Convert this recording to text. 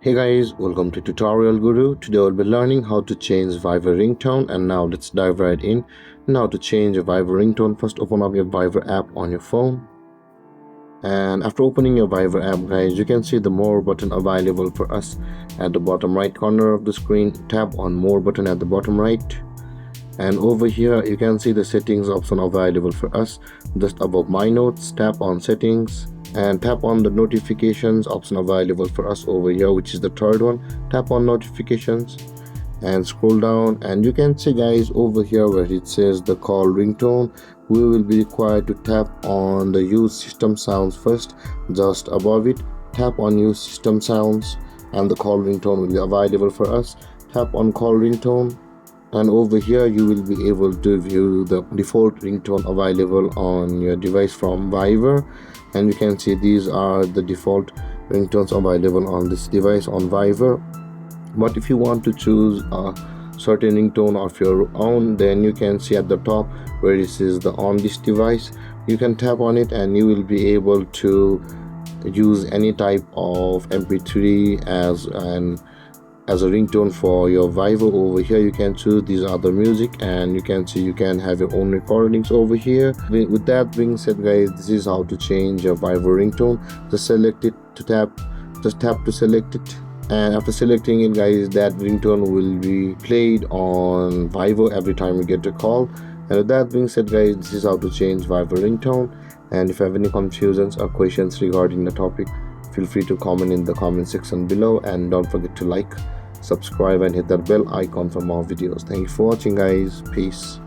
Hey guys, welcome to Tutorial Guru. Today we'll be learning how to change Viber ringtone, and now let's dive right in. Now to change a Viber ringtone, first open up your Viber app on your phone. And after opening your Viber app, guys, you can see the more button available for us at the bottom right corner of the screen. Tap on more button at the bottom right. And over here you can see the settings option available for us just above my notes. Tap on settings and tap on the notifications option available for us over here, which is the third one. Tap on notifications and scroll down, and you can see guys over here where it says the call ringtone, we will be required to tap on the use system sounds first. Just above it, tap on use system sounds and the call ringtone will be available for us. Tap on call ringtone, and over here you will be able to view the default ringtone available on your device from Viber. And you can see these are the default ringtones available on this device on Viber. But if you want to choose a certain ringtone of your own, then you can see at the top where it says the on this device, you can tap on it and you will be able to use any type of mp3 as a ringtone for your Viber. Over here you can choose these other music, and you can see you can have your own recordings over here. With that being said guys, this is how to change your Viber ringtone. Just select it to tap to select it, and after selecting it guys, that ringtone will be played on Viber every time you get a call. And with that being said guys, this is how to change Viber ringtone. And if you have any confusions or questions regarding the topic, feel free to comment in the comment section below, and don't forget to like, subscribe and hit that bell icon for more videos. Thank you for watching guys. Peace.